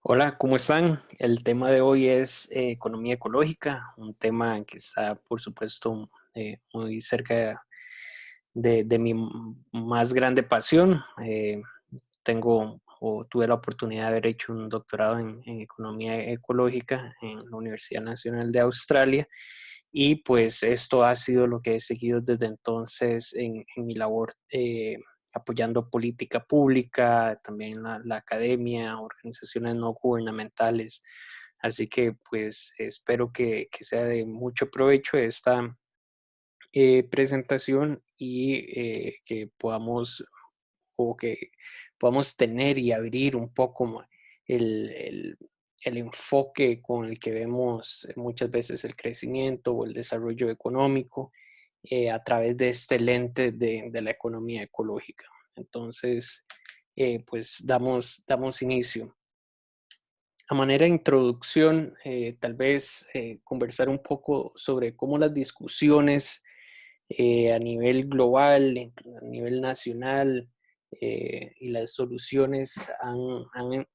Hola, ¿cómo están? El tema de hoy es economía ecológica, un tema que está, por supuesto, muy cerca de mi más grande pasión. Tengo o tuve la oportunidad de haber hecho un doctorado en economía ecológica en la Universidad Nacional de Australia y pues esto ha sido lo que he seguido desde entonces en mi labor, apoyando política pública, también la academia, organizaciones no gubernamentales. Así que pues espero que sea de mucho provecho esta presentación y que podamos o que podamos tener y abrir un poco el, el- el enfoque con el que vemos muchas veces el crecimiento o el desarrollo económico a través de este lente de la economía ecológica. Entonces, pues damos inicio. A manera de introducción, tal vez conversar un poco sobre cómo las discusiones a nivel global, a nivel nacional, y las soluciones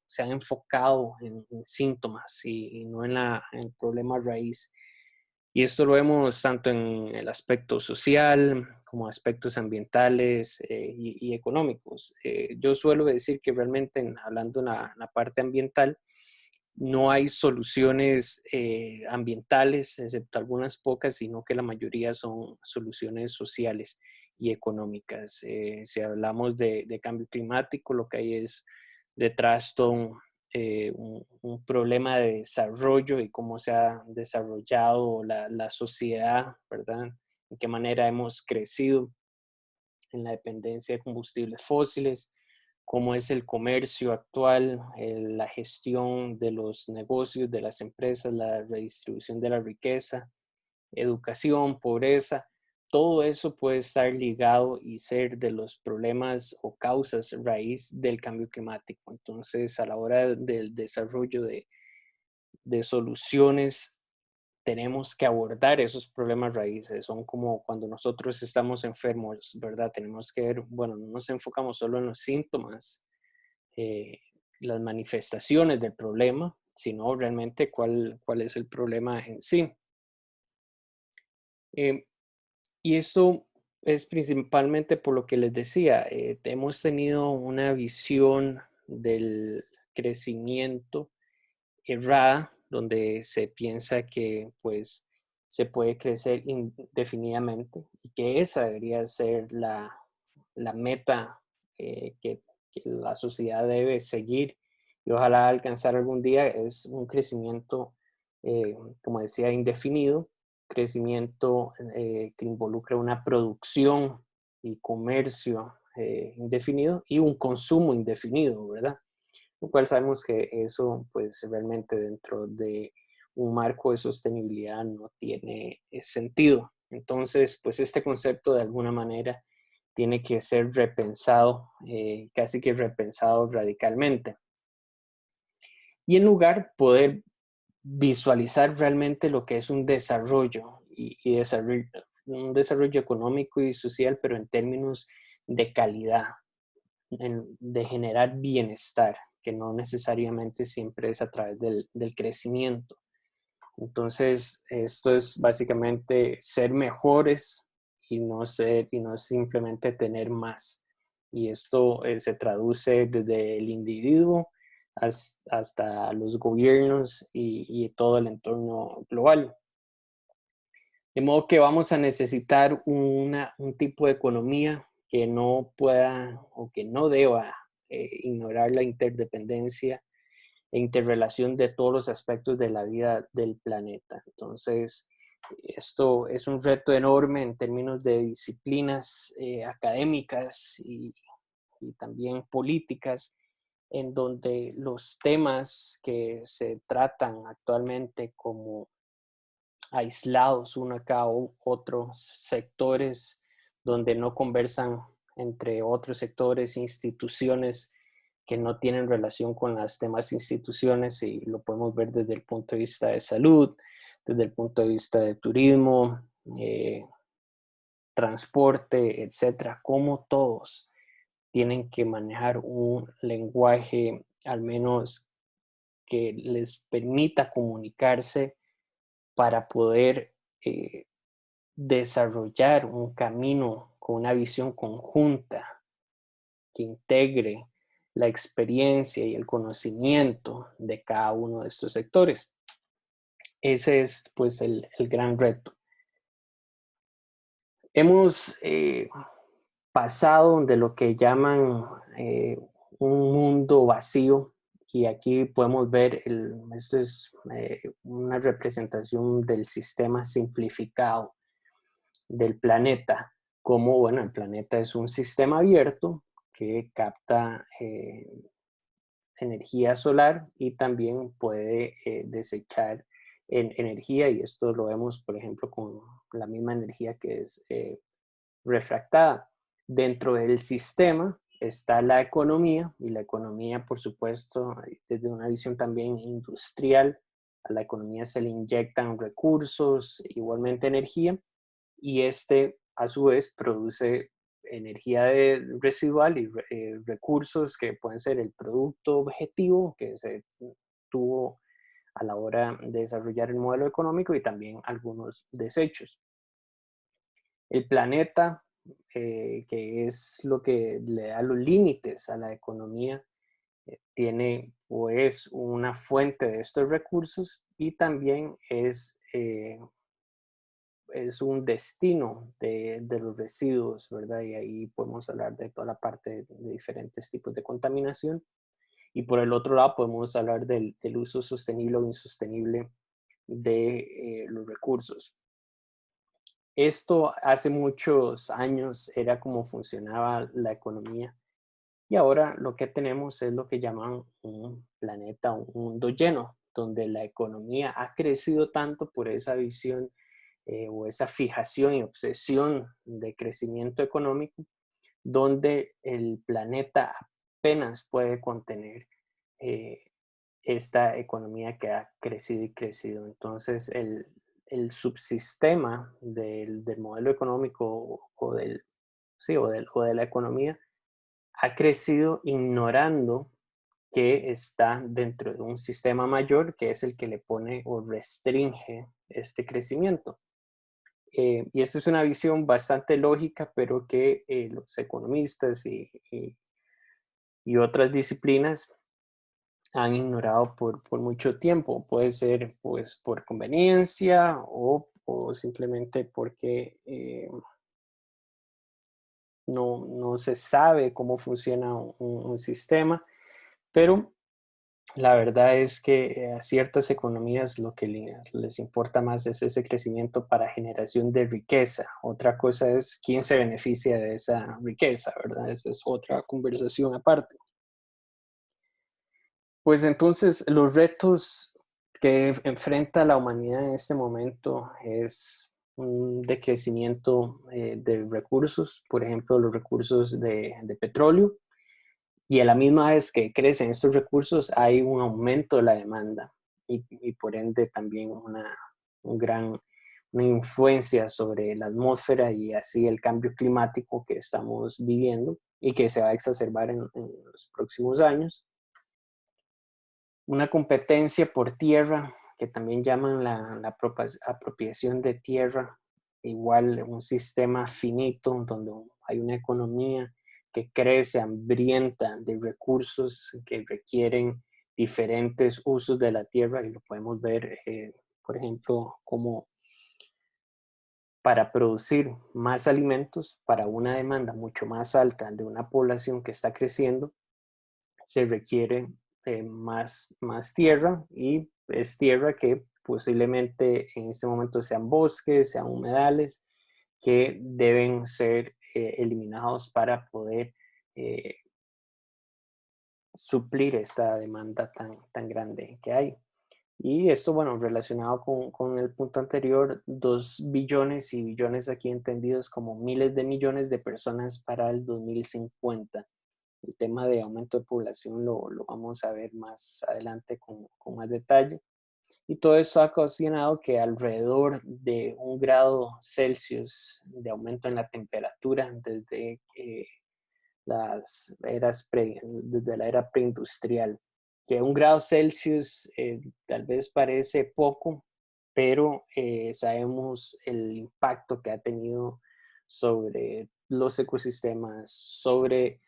se han enfocado en síntomas y no en el problema raíz. Y esto lo vemos tanto en el aspecto social como aspectos ambientales y económicos. Yo suelo decir que realmente, hablando en la parte ambiental, no hay soluciones ambientales, excepto algunas pocas, sino que la mayoría son soluciones sociales y económicas. Si hablamos de cambio climático, lo que hay es detrás todo un problema de desarrollo y cómo se ha desarrollado la sociedad, ¿verdad? En qué manera hemos crecido en la dependencia de combustibles fósiles, cómo es el comercio actual, la gestión de los negocios, de las empresas, la redistribución de la riqueza, educación, pobreza. Todo eso puede estar ligado y ser de los problemas o causas raíz del cambio climático. Entonces, a la hora del desarrollo de soluciones, tenemos que abordar esos problemas raíces. Son como cuando nosotros estamos enfermos, ¿verdad? Tenemos que ver, bueno, no nos enfocamos solo en los síntomas, eh, las manifestaciones del problema, sino realmente cuál es el problema en sí. Eh, y eso es principalmente por lo que les decía, hemos tenido una visión del crecimiento errada, donde se piensa que pues se puede crecer indefinidamente y que esa debería ser la meta que la sociedad debe seguir y ojalá alcanzar algún día es un crecimiento, como decía, indefinido, crecimiento que involucra una producción y comercio indefinido y un consumo indefinido, ¿verdad? Lo cual sabemos que eso, pues realmente dentro de un marco de sostenibilidad no tiene sentido. Entonces, pues este concepto de alguna manera tiene que ser repensado, casi que repensado radicalmente. Y en lugar poder visualizar realmente lo que es un desarrollo y un desarrollo económico y social, pero en términos de calidad, de generar bienestar, que no necesariamente siempre es a través del crecimiento. Entonces, esto es básicamente ser mejores y no simplemente tener más. Y esto se traduce desde el individuo hasta los gobiernos y todo el entorno global. De modo que vamos a necesitar un tipo de economía que no pueda o que no deba ignorar la interdependencia e interrelación de todos los aspectos de la vida del planeta. Entonces, esto es un reto enorme en términos de disciplinas académicas y también políticas, en donde los temas que se tratan actualmente como aislados uno acá o otros sectores donde no conversan entre otros sectores, instituciones que no tienen relación con las demás instituciones y lo podemos ver desde el punto de vista de salud, desde el punto de vista de turismo, eh, transporte, etcétera, como todos tienen que manejar un lenguaje al menos que les permita comunicarse para poder desarrollar un camino con una visión conjunta que integre la experiencia y el conocimiento de cada uno de estos sectores. Ese es pues el gran reto. Hemos pasado de lo que llaman un mundo vacío, y aquí podemos ver, esto es una representación del sistema simplificado del planeta, como bueno, el planeta es un sistema abierto que capta energía solar y también puede desechar energía, y esto lo vemos por ejemplo con la misma energía que es refractada. Dentro del sistema está la economía, y la economía, por supuesto, desde una visión también industrial, a la economía se le inyectan recursos, igualmente energía, y este a su vez produce energía residual y recursos que pueden ser el producto objetivo que se tuvo a la hora de desarrollar el modelo económico, y también algunos desechos. El planeta, que es lo que le da los límites a la economía, tiene o es una fuente de estos recursos, y también es un destino de los residuos, ¿verdad? Y ahí podemos hablar de toda la parte de diferentes tipos de contaminación. Y por el otro lado podemos hablar del uso sostenible o insostenible de los recursos. Esto hace muchos años era como funcionaba la economía, y ahora lo que tenemos es lo que llaman un planeta, un mundo lleno, donde la economía ha crecido tanto por esa visión o esa fijación y obsesión de crecimiento económico, donde el planeta apenas puede contener eh, esta economía que ha crecido y crecido. Entonces, el subsistema del modelo económico o del, sí, o de la economía ha crecido ignorando que está dentro de un sistema mayor, que es el que le pone o restringe este crecimiento. Y esto es una visión bastante lógica, pero que los economistas y otras disciplinas han ignorado por mucho tiempo. Puede ser pues por conveniencia o simplemente porque no se sabe cómo funciona un sistema, pero la verdad es que a ciertas economías lo que les importa más es ese crecimiento para generación de riqueza. Otra cosa es quién se beneficia de esa riqueza, ¿verdad? Esa es otra conversación aparte. Pues entonces los retos que enfrenta la humanidad en este momento es un decrecimiento de recursos, por ejemplo, los recursos de petróleo, y a la misma vez que crecen estos recursos hay un aumento de la demanda, y por ende también una influencia sobre la atmósfera, y así el cambio climático que estamos viviendo y que se va a exacerbar en los próximos años. Una competencia por tierra, que también llaman la apropiación de tierra, igual un sistema finito donde hay una economía que crece hambrienta de recursos que requieren diferentes usos de la tierra, y lo podemos ver, por ejemplo, como para producir más alimentos para una demanda mucho más alta de una población que está creciendo, se requiere más tierra, y es tierra que posiblemente en este momento sean bosques, sean humedales, que deben ser eliminados para poder eh, suplir esta demanda tan grande que hay. Y esto, bueno, relacionado con el punto anterior, 2 billones, y billones aquí entendidos como miles de millones de personas para el 2050. El tema de aumento de población lo vamos a ver más adelante con más detalle. Y todo esto ha ocasionado que alrededor de 1 grado Celsius de aumento en la temperatura desde desde la era preindustrial. que 1 grado Celsius tal vez parece poco, pero sabemos el impacto que ha tenido sobre los ecosistemas, sobre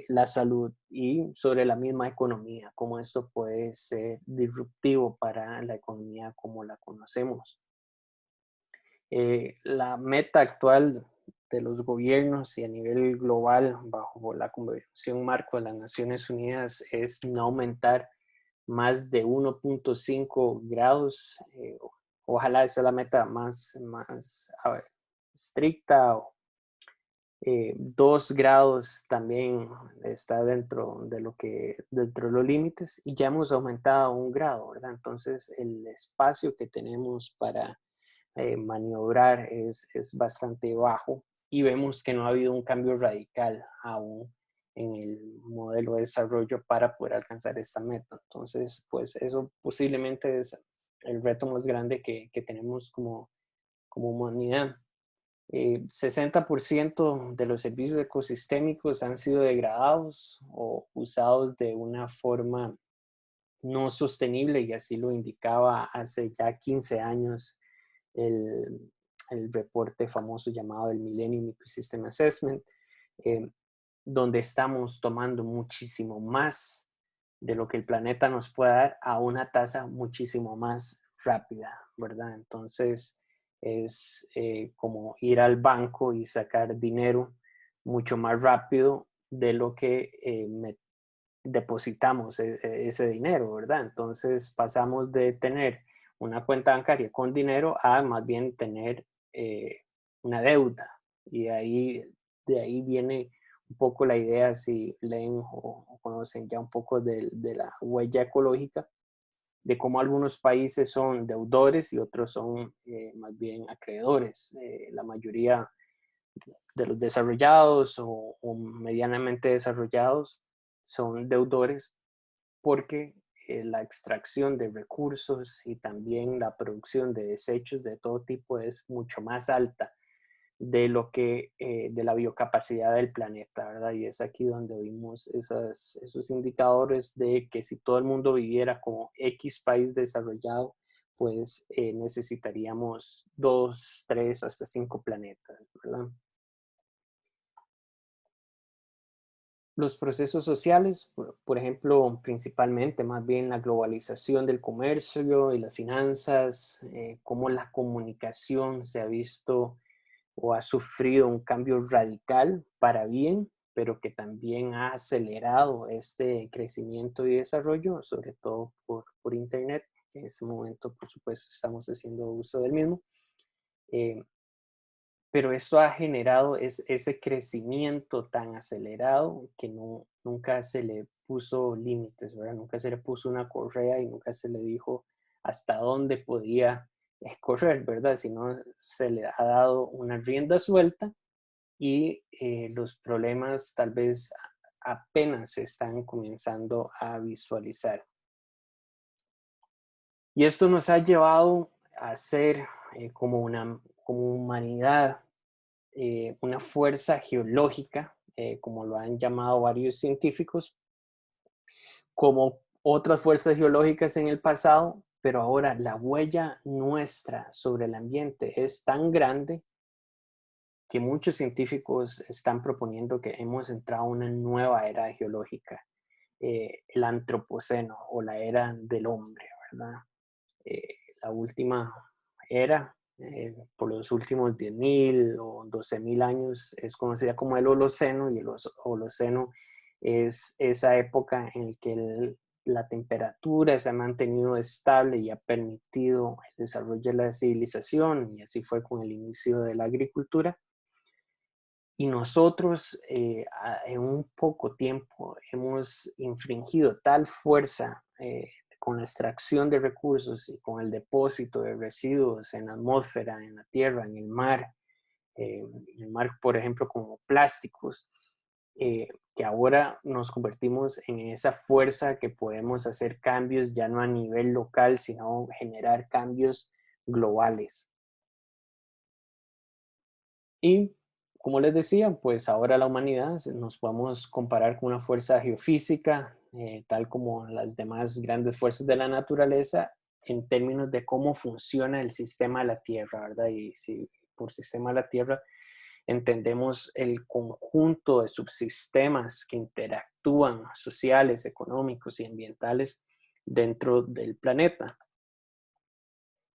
la salud y sobre la misma economía, cómo esto puede ser disruptivo para la economía como la conocemos. La meta actual de los gobiernos y a nivel global bajo la Convención Marco de las Naciones Unidas es no aumentar más de 1.5 grados. Ojalá esa es la meta más estricta. 2 grados también está dentro de los límites y ya hemos aumentado 1 grado, ¿verdad? Entonces el espacio que tenemos para maniobrar es bastante bajo y vemos que no ha habido un cambio radical aún en el modelo de desarrollo para poder alcanzar esta meta. Entonces, pues eso posiblemente es el reto más grande que tenemos como humanidad. 60% de los servicios ecosistémicos han sido degradados o usados de una forma no sostenible, y así lo indicaba hace ya 15 años el, el reporte famoso llamado el Millennium Ecosystem Assessment, eh, donde estamos tomando muchísimo más de lo que el planeta nos puede dar a una tasa muchísimo más rápida, ¿verdad? Entonces es como ir al banco y sacar dinero mucho más rápido de lo que depositamos ese dinero, ¿verdad? Entonces pasamos de tener una cuenta bancaria con dinero a más bien tener una deuda. Y de ahí viene un poco la idea, si leen o conocen ya un poco de la huella ecológica, de cómo algunos países son deudores y otros son más bien acreedores. La mayoría de los desarrollados o medianamente desarrollados son deudores porque la extracción de recursos y también la producción de desechos de todo tipo es mucho más alta de lo que de la biocapacidad del planeta, ¿verdad? Y es aquí donde vimos esos indicadores de que si todo el mundo viviera como X país desarrollado, pues necesitaríamos 2, 3, hasta 5 planetas, ¿verdad? Los procesos sociales, por ejemplo, principalmente más bien la globalización del comercio y las finanzas, cómo la comunicación se ha visto o ha sufrido un cambio radical para bien, pero que también ha acelerado este crecimiento y desarrollo, sobre todo por Internet, que en ese momento, por supuesto, estamos haciendo uso del mismo. Eh, pero esto ha generado ese crecimiento tan acelerado que nunca se le puso límites, ¿verdad? Nunca se le puso una correa y nunca se le dijo hasta dónde podía correr, ¿verdad? Sino se le ha dado una rienda suelta y los problemas tal vez apenas se están comenzando a visualizar. Y esto nos ha llevado a ser como humanidad una fuerza geológica, como lo han llamado varios científicos, como otras fuerzas geológicas en el pasado, pero ahora la huella nuestra sobre el ambiente es tan grande que muchos científicos están proponiendo que hemos entrado a una nueva era geológica, el antropoceno o la era del hombre, ¿verdad? Eh, la última era, por los últimos 10.000 o 12.000 años, es conocida como el Holoceno, y el Holoceno es esa época en la que la temperatura se ha mantenido estable y ha permitido el desarrollo de la civilización, y así fue con el inicio de la agricultura. Y nosotros en un poco tiempo hemos infringido tal fuerza con la extracción de recursos y con el depósito de residuos en la atmósfera, en la tierra, en el mar, por ejemplo, como plásticos, que ahora nos convertimos en esa fuerza que podemos hacer cambios ya no a nivel local, sino generar cambios globales. Y como les decía, pues ahora la humanidad nos podemos comparar con una fuerza geofísica tal como las demás grandes fuerzas de la naturaleza, en términos de cómo funciona el sistema de la Tierra, ¿verdad? Y si por sistema de la Tierra entendemos el conjunto de subsistemas que interactúan, sociales, económicos y ambientales dentro del planeta.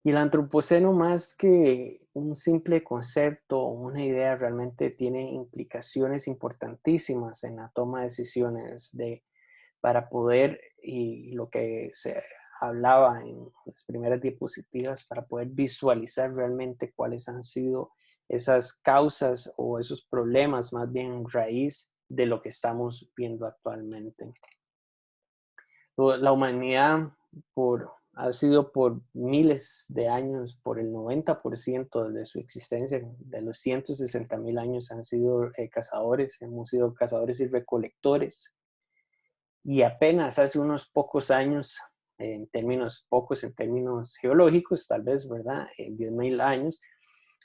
Y el antropoceno, más que un simple concepto o una idea, realmente tiene implicaciones importantísimas en la toma de decisiones para poder, y lo que se hablaba en las primeras diapositivas, para poder visualizar realmente cuáles han sido esas causas o esos problemas más bien raíz de lo que estamos viendo actualmente. La humanidad ha sido por miles de años, por el 90% de su existencia, de los 160.000 años han sido cazadores, hemos sido cazadores y recolectores. Y apenas hace unos pocos años, en términos geológicos, tal vez, ¿verdad? 10.000 años,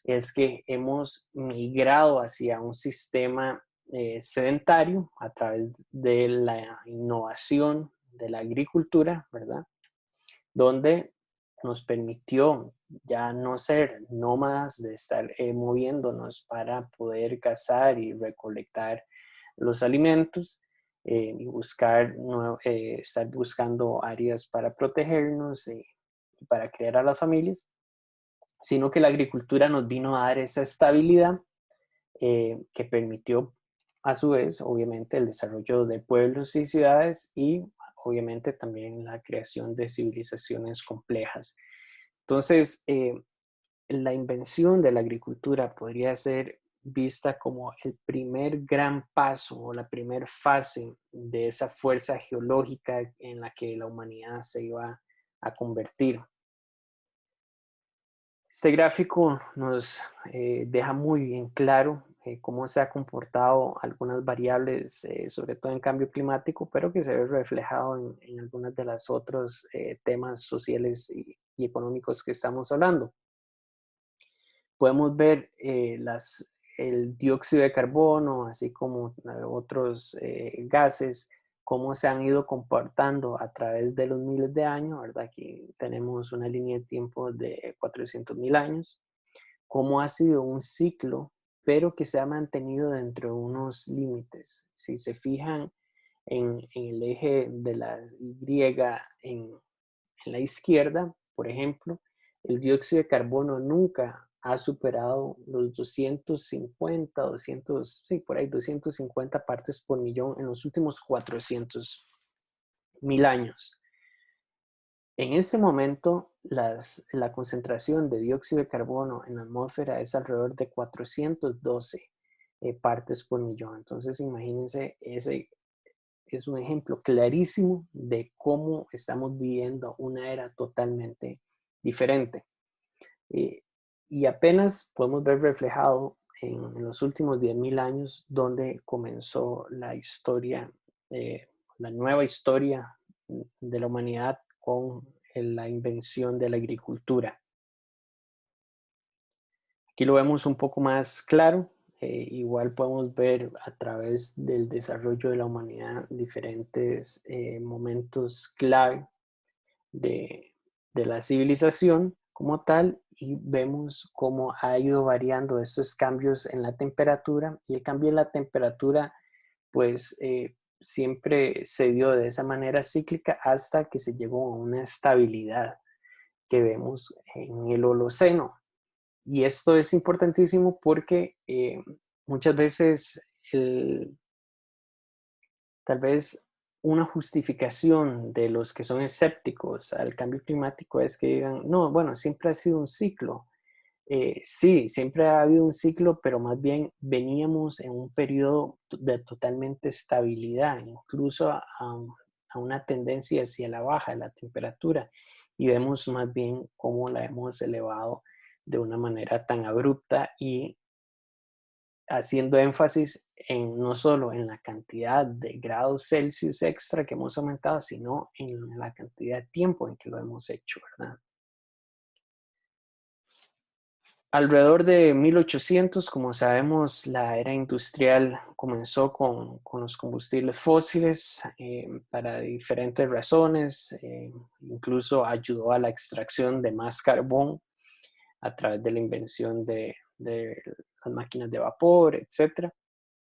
es que hemos migrado hacia un sistema sedentario a través de la innovación de la agricultura, ¿verdad? Donde nos permitió ya no ser nómadas, de estar moviéndonos para poder cazar y recolectar los alimentos y estar buscando áreas para protegernos y para crear a las familias, sino que la agricultura nos vino a dar esa estabilidad que permitió a su vez, obviamente, el desarrollo de pueblos y ciudades y obviamente también la creación de civilizaciones complejas. Entonces, la invención de la agricultura podría ser vista como el primer gran paso o la primera fase de esa fuerza geológica en la que la humanidad se iba a convertir. Este gráfico nos deja muy bien claro cómo se ha comportado algunas variables, sobre todo en cambio climático, pero que se ve reflejado en algunos de los otros temas sociales y económicos que estamos hablando. Podemos ver el dióxido de carbono, así como otros gases, cómo se han ido comportando a través de los miles de años, ¿verdad? Aquí tenemos una línea de tiempo de 400.000 años, cómo ha sido un ciclo, pero que se ha mantenido dentro de unos límites. Si se fijan en el eje de la Y en la izquierda, por ejemplo, el dióxido de carbono nunca ha superado los 250, 200, sí, por ahí 250 partes por millón en los últimos 400.000 años. En ese momento, la concentración de dióxido de carbono en la atmósfera es alrededor de 412 partes por millón. Entonces, imagínense, ese es un ejemplo clarísimo de cómo estamos viviendo una era totalmente diferente. Y apenas podemos ver reflejado en los últimos 10.000 años donde comenzó la historia, la nueva historia de la humanidad con la invención de la agricultura. Aquí lo vemos un poco más claro. Igual podemos ver a través del desarrollo de la humanidad diferentes momentos clave de, de la civilización como tal y vemos cómo ha ido variando estos cambios en la temperatura y el cambio en la temperatura pues siempre se dio de esa manera cíclica hasta que se llegó a una estabilidad que vemos en el Holoceno. Y esto es importantísimo porque muchas veces tal vez una justificación de los que son escépticos al cambio climático es que digan, no, bueno, siempre ha sido un ciclo. Sí, siempre ha habido un ciclo, pero más bien veníamos en un periodo de totalmente estabilidad, incluso a una tendencia hacia la baja de la temperatura. Y vemos más bien cómo la hemos elevado de una manera tan abrupta y haciendo énfasis en no solo en la cantidad de grados Celsius extra que hemos aumentado, sino en la cantidad de tiempo en que lo hemos hecho, ¿verdad? Alrededor de 1800, como sabemos, la era industrial comenzó con los combustibles fósiles para diferentes razones. Incluso ayudó a la extracción de más carbón a través de la invención de las máquinas de vapor, etcétera.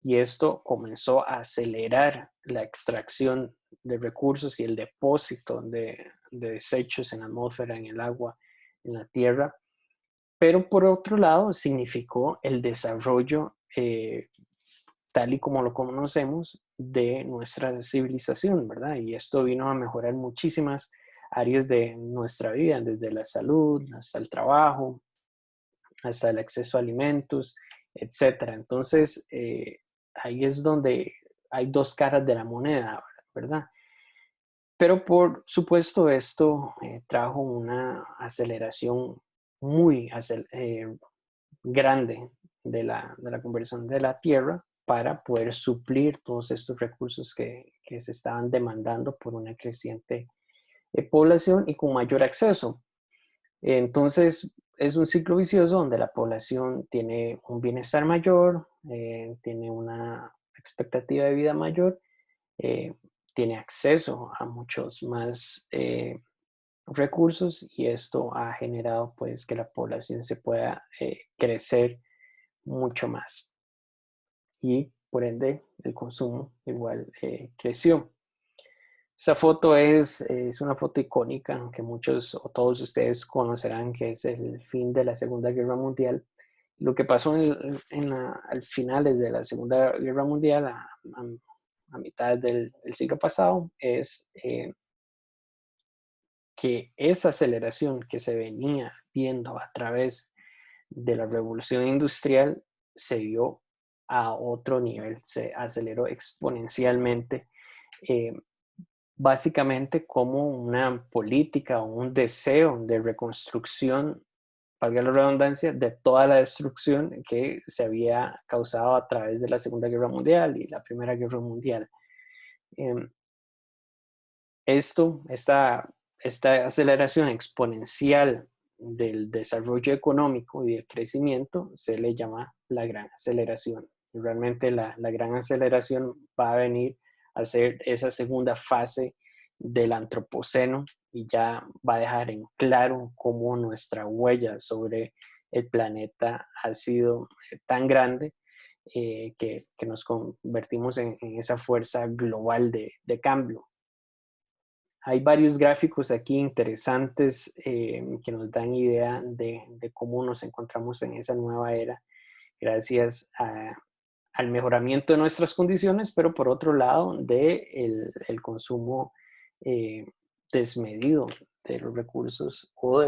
Y esto comenzó a acelerar la extracción de recursos y el depósito de desechos en la atmósfera, en el agua, en la tierra. Pero por otro lado, significó el desarrollo tal y como lo conocemos de nuestra civilización, ¿verdad? Y esto vino a mejorar muchísimas áreas de nuestra vida, desde la salud hasta el trabajo, hasta el acceso a alimentos, etcétera. Entonces, ahí es donde hay dos caras de la moneda, ¿verdad? Pero por supuesto esto trajo una aceleración muy grande de la conversión de la tierra para poder suplir todos estos recursos que se estaban demandando por una creciente población y con mayor acceso. Entonces, es un ciclo vicioso donde la población tiene un bienestar mayor, tiene una expectativa de vida mayor, eh, tiene acceso a muchos más recursos y esto ha generado pues que la población se pueda crecer mucho más y por ende el consumo igual creció. Esa foto es una foto icónica que muchos o todos ustedes conocerán, que es el fin de la Segunda Guerra Mundial. Lo que pasó al finales de la Segunda Guerra Mundial, a mitad del siglo pasado, es que esa aceleración que se venía viendo a través de la revolución industrial se vio a otro nivel, se aceleró exponencialmente. eh, Básicamente como una política o un deseo de reconstrucción, valga la redundancia, de toda la destrucción que se había causado a través de la Segunda Guerra Mundial y la Primera Guerra Mundial. Eh, esta aceleración exponencial del desarrollo económico y del crecimiento se le llama la gran aceleración. Y realmente la gran aceleración va a venir a ser esa segunda fase del antropoceno y ya va a dejar en claro cómo nuestra huella sobre el planeta ha sido tan grande que nos convertimos en esa fuerza global de cambio. Hay varios gráficos aquí interesantes que nos dan idea de cómo nos encontramos en esa nueva era gracias al mejoramiento de nuestras condiciones, pero por otro lado de el consumo eh, desmedido de los recursos o,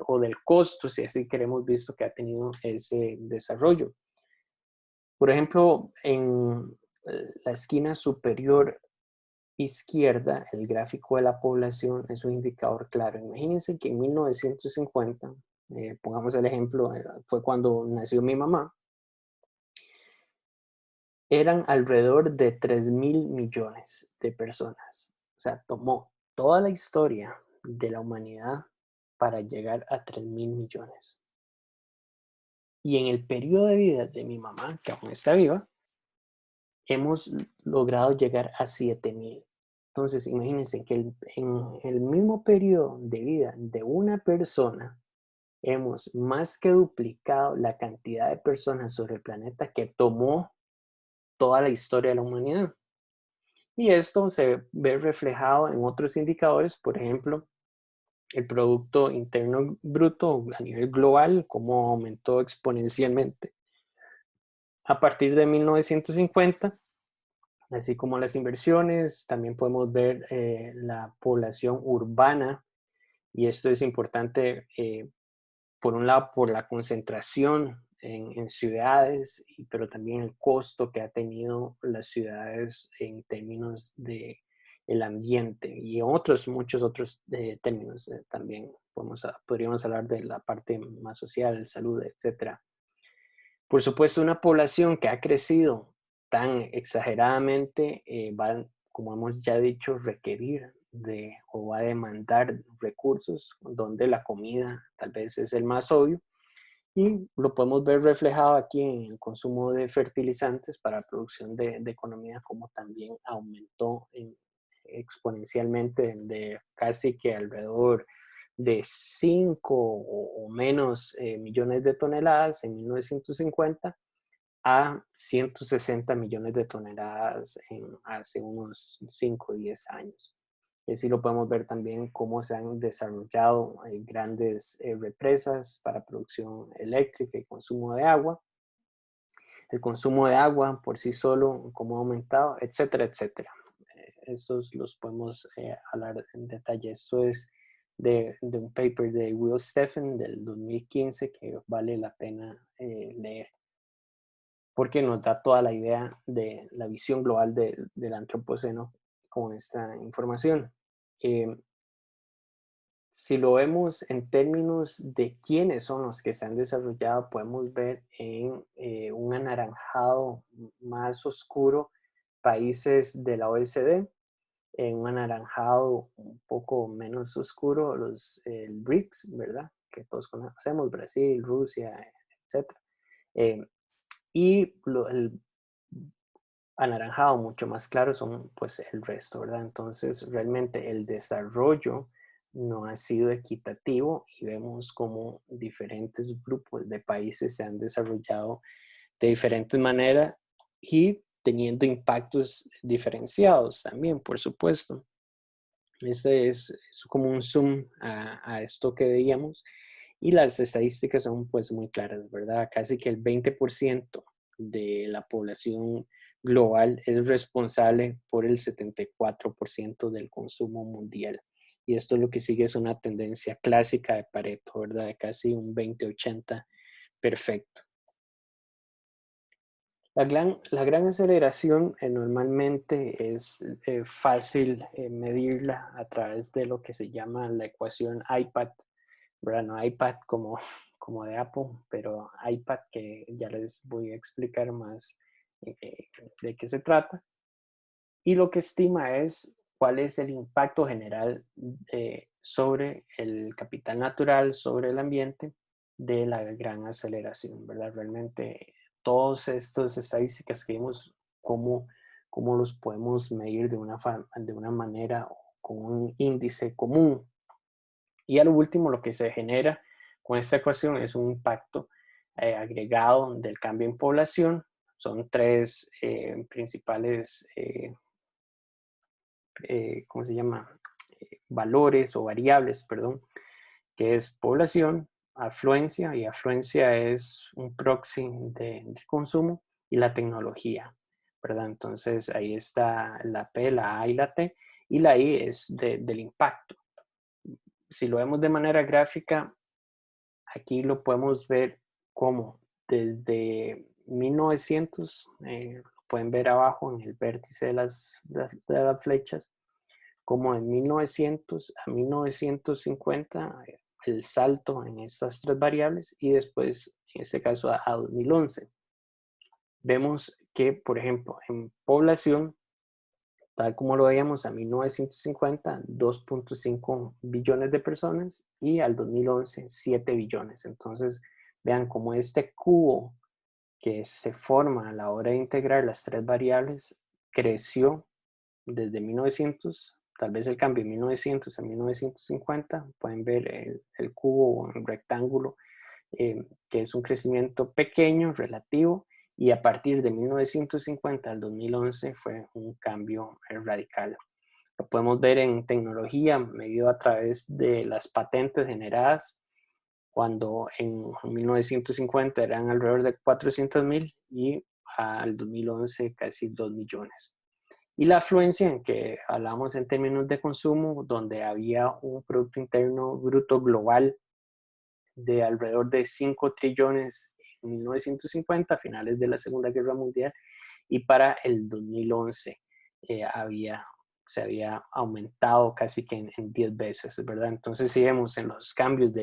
o del costo, si así queremos, visto que ha tenido ese desarrollo. Por ejemplo, en la esquina superior izquierda, el gráfico de la población es un indicador claro. Imagínense que en 1950, pongamos el ejemplo, fue cuando nació mi mamá, eran alrededor de 3.000 millones de personas. O sea, tomó toda la historia de la humanidad para llegar a 3.000 millones. Y en el periodo de vida de mi mamá, que aún está viva, hemos logrado llegar a 7.000. Entonces, imagínense que en el mismo periodo de vida de una persona, hemos más que duplicado la cantidad de personas sobre el planeta que tomó toda la historia de la humanidad. Y esto se ve reflejado en otros indicadores, por ejemplo, el Producto Interno Bruto a nivel global, cómo aumentó exponencialmente a partir de 1950. Así como las inversiones, también podemos ver la población urbana, y esto es importante, por un lado, por la concentración en ciudades, pero también el costo que ha tenido las ciudades en términos de el ambiente y otros, muchos otros términos. También podríamos hablar de la parte más social, salud, etcétera. Por supuesto, una población que ha crecido tan exageradamente va, como hemos ya dicho, requerir o va a demandar recursos donde la comida tal vez es el más obvio Y lo podemos ver reflejado aquí en el consumo de fertilizantes para producción de economía, como también aumentó exponencialmente de casi que alrededor de 5 o menos millones de toneladas en 1950 a 160 millones de toneladas hace unos 5 o 10 años. Y así lo podemos ver también cómo se han desarrollado grandes represas para producción eléctrica y consumo de agua. El consumo de agua por sí solo, cómo ha aumentado, etcétera, etcétera. Esos los podemos hablar en detalle. Esto es de un paper de Will Steffen del 2015 que vale la pena leer, porque nos da toda la idea de la visión global del antropoceno con esta información. Eh, si lo vemos en términos de quiénes son los que se han desarrollado, podemos ver en un anaranjado más oscuro países de la OECD, en un anaranjado un poco menos oscuro el BRICS, ¿verdad? Que todos conocemos, Brasil, Rusia, etc. Y el anaranjado mucho más claro son pues el resto, ¿verdad? Entonces realmente el desarrollo no ha sido equitativo y vemos como diferentes grupos de países se han desarrollado de diferentes maneras y teniendo impactos diferenciados también, por supuesto. Este es como un zoom a esto que veíamos y las estadísticas son pues muy claras, ¿verdad? Casi que el 20% de la población global es responsable por el 74% del consumo mundial. Y esto lo que sigue es una tendencia clásica de Pareto, ¿verdad? De casi un 20-80 perfecto. La gran aceleración normalmente es fácil medirla a través de lo que se llama la ecuación iPad, ¿verdad? No iPad como de Apple, pero iPad, que ya les voy a explicar más de qué se trata. Y lo que estima es cuál es el impacto general sobre el capital natural, sobre el ambiente, de la gran aceleración, ¿verdad? Realmente todas estas estadísticas que vimos, cómo los podemos medir de una manera con un índice común. Y a lo último, lo que se genera con esta ecuación es un impacto agregado del cambio en población. Son tres principales ¿cómo se llama? Valores o variables, perdón, que es población, afluencia, y afluencia es un proxy de consumo, y la tecnología, ¿verdad? Entonces ahí está la P, la A y la T, y la I es del impacto. Si lo vemos de manera gráfica, aquí lo podemos ver como desde 1900, lo pueden ver abajo en el vértice de las flechas, como en 1900 a 1950, el salto en estas tres variables, y después, en este caso, a 2011. Vemos que, por ejemplo, en población, tal como lo veíamos a 1950, 2.5 billones de personas, y al 2011, 7 billones. Entonces, vean cómo este cubo que se forma a la hora de integrar las tres variables creció desde 1900, tal vez el cambio de 1900 a 1950, pueden ver el cubo o un rectángulo, que es un crecimiento pequeño, relativo, y a partir de 1950 al 2011 fue un cambio radical. Lo podemos ver en tecnología, medido a través de las patentes generadas, cuando en 1950 eran alrededor de 400,000 y al 2011 casi 2 millones. Y la afluencia, en que hablamos en términos de consumo, donde había un Producto Interno Bruto global de alrededor de 5 trillones en 1950, a finales de la Segunda Guerra Mundial, y para el 2011 se había aumentado casi que en 10 veces, ¿verdad? Entonces, si vemos en los cambios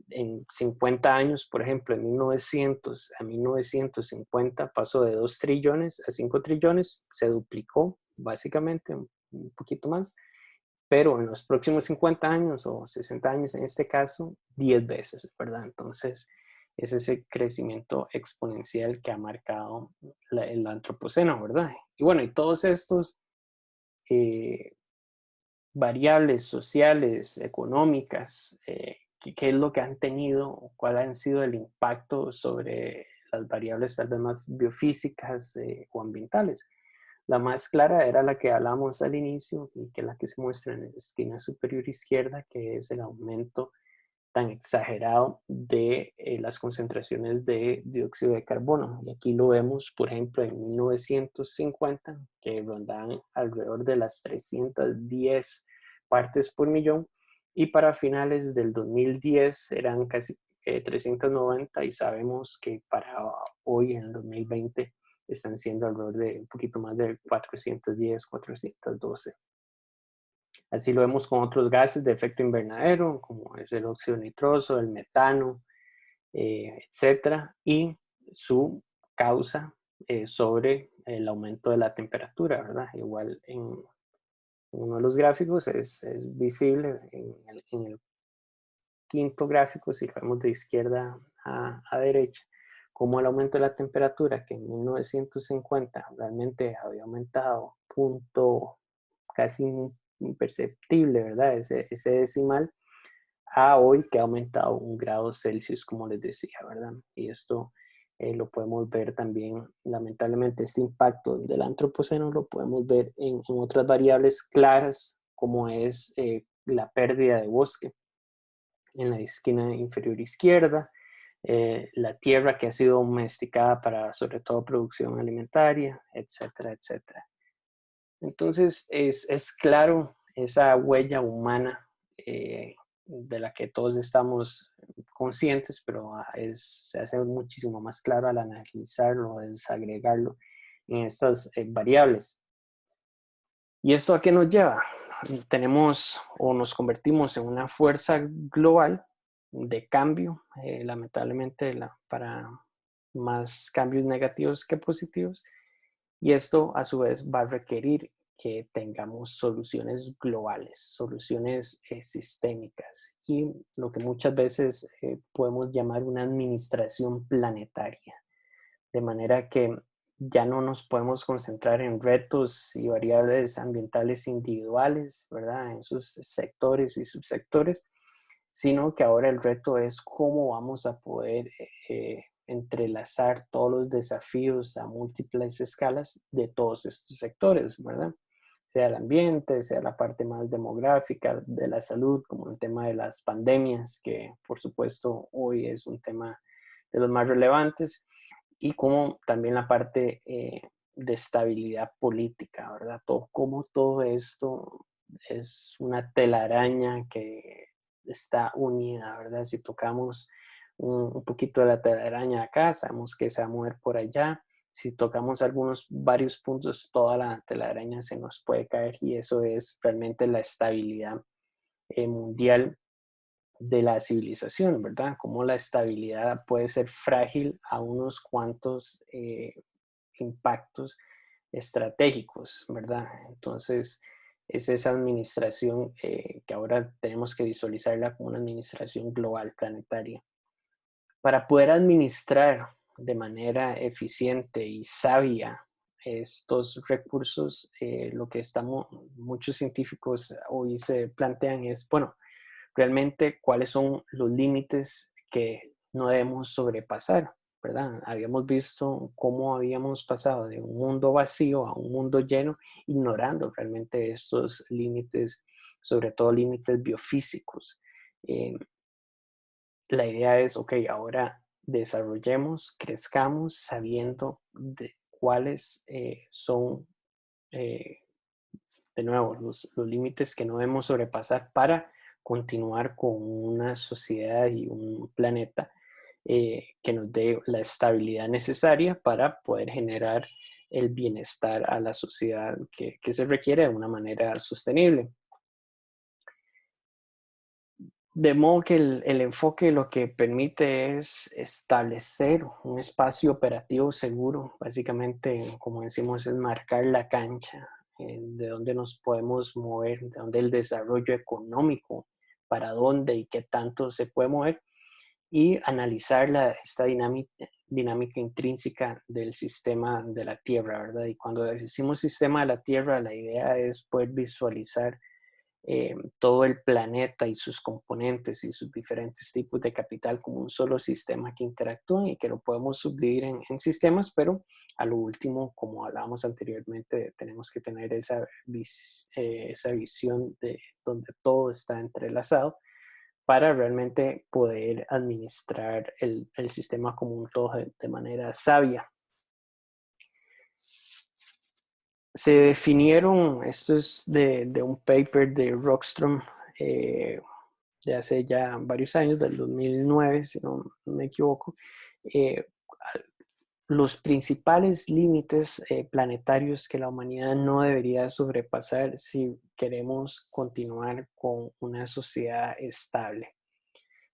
en 50 años, por ejemplo, en 1900 a 1950 pasó de 2 trillones a 5 trillones, se duplicó básicamente, un poquito más, pero en los próximos 50 años o 60 años en este caso, 10 veces, ¿verdad? Entonces, es ese crecimiento exponencial que ha marcado el antropoceno, ¿verdad? Y bueno, y todos estos variables sociales, económicas, qué es lo que han tenido, cuál han sido el impacto sobre las variables tal vez más biofísicas o ambientales. La más clara era la que hablamos al inicio y que es la que se muestra en la esquina superior izquierda, que es el aumento tan exagerado de las concentraciones de dióxido de carbono. Y aquí lo vemos, por ejemplo, en 1950, que rondaban alrededor de las 310 partes por millón, y para finales del 2010 eran casi 390, y sabemos que para hoy, en el 2020, están siendo alrededor de un poquito más de 410, 412. Así lo vemos con otros gases de efecto invernadero, como es el óxido nitroso, el metano, etcétera, y su causa sobre el aumento de la temperatura, ¿verdad? Igual en uno de los gráficos es visible en el quinto gráfico, si lo vemos de izquierda a derecha, como el aumento de la temperatura, que en 1950 realmente había aumentado punto casi imperceptible, ¿verdad? Ese decimal, a hoy que ha aumentado 1 grado Celsius, como les decía, ¿verdad? Y esto lo podemos ver también, lamentablemente, este impacto del antropoceno lo podemos ver en otras variables claras, como es la pérdida de bosque en la esquina inferior izquierda, la tierra que ha sido domesticada para sobre todo producción alimentaria, etcétera, etcétera. Entonces es claro esa huella humana de la que todos estamos conscientes, pero se hace muchísimo más claro al analizarlo, desagregarlo en estas variables. ¿Y esto a qué nos lleva? Tenemos o nos convertimos en una fuerza global de cambio, lamentablemente para más cambios negativos que positivos, y esto a su vez va a requerir que tengamos soluciones globales, soluciones sistémicas y lo que muchas veces podemos llamar una administración planetaria, de manera que ya no nos podemos concentrar en retos y variables ambientales individuales, ¿verdad? En sus sectores y subsectores, sino que ahora el reto es cómo vamos a poder entrelazar todos los desafíos a múltiples escalas de todos estos sectores, ¿verdad? Sea el ambiente, sea la parte más demográfica, de la salud, como el tema de las pandemias, que por supuesto hoy es un tema de los más relevantes, y como también la parte de estabilidad política, ¿verdad? Cómo todo esto es una telaraña que está unida, ¿verdad? Si tocamos un poquito de la telaraña acá, sabemos que se va a mover por allá. Si tocamos varios puntos, toda la telaraña se nos puede caer, y eso es realmente la estabilidad mundial de la civilización, ¿verdad? Cómo la estabilidad puede ser frágil a unos cuantos impactos estratégicos, ¿verdad? Entonces, es esa administración que ahora tenemos que visualizarla como una administración global, planetaria. Para poder administrar de manera eficiente y sabia estos recursos, lo que muchos científicos hoy se plantean es, bueno, realmente cuáles son los límites que no debemos sobrepasar, ¿verdad? Habíamos visto cómo habíamos pasado de un mundo vacío a un mundo lleno, ignorando realmente estos límites, sobre todo límites biofísicos. Eh, la idea es, ok, ahora desarrollemos, crezcamos sabiendo de cuáles son, eh, de nuevo, los límites que no debemos sobrepasar para continuar con una sociedad y un planeta que nos dé la estabilidad necesaria para poder generar el bienestar a la sociedad que se requiere de una manera sostenible. De modo que el enfoque lo que permite es establecer un espacio operativo seguro, básicamente, como decimos, es marcar la cancha de dónde nos podemos mover, de dónde el desarrollo económico, para dónde y qué tanto se puede mover, y analizar esta dinámica intrínseca del sistema de la Tierra, ¿verdad? Y cuando decimos sistema de la Tierra, la idea es poder visualizar todo el planeta y sus componentes y sus diferentes tipos de capital como un solo sistema que interactúan y que lo podemos subdividir en sistemas, pero a lo último, como hablábamos anteriormente, tenemos que tener esa visión de donde todo está entrelazado para realmente poder administrar el sistema como un todo de manera sabia. Se definieron, esto es de un paper de Rockström, de hace ya varios años, del 2009, si no me equivoco, eh, los principales límites planetarios que la humanidad no debería sobrepasar si queremos continuar con una sociedad estable.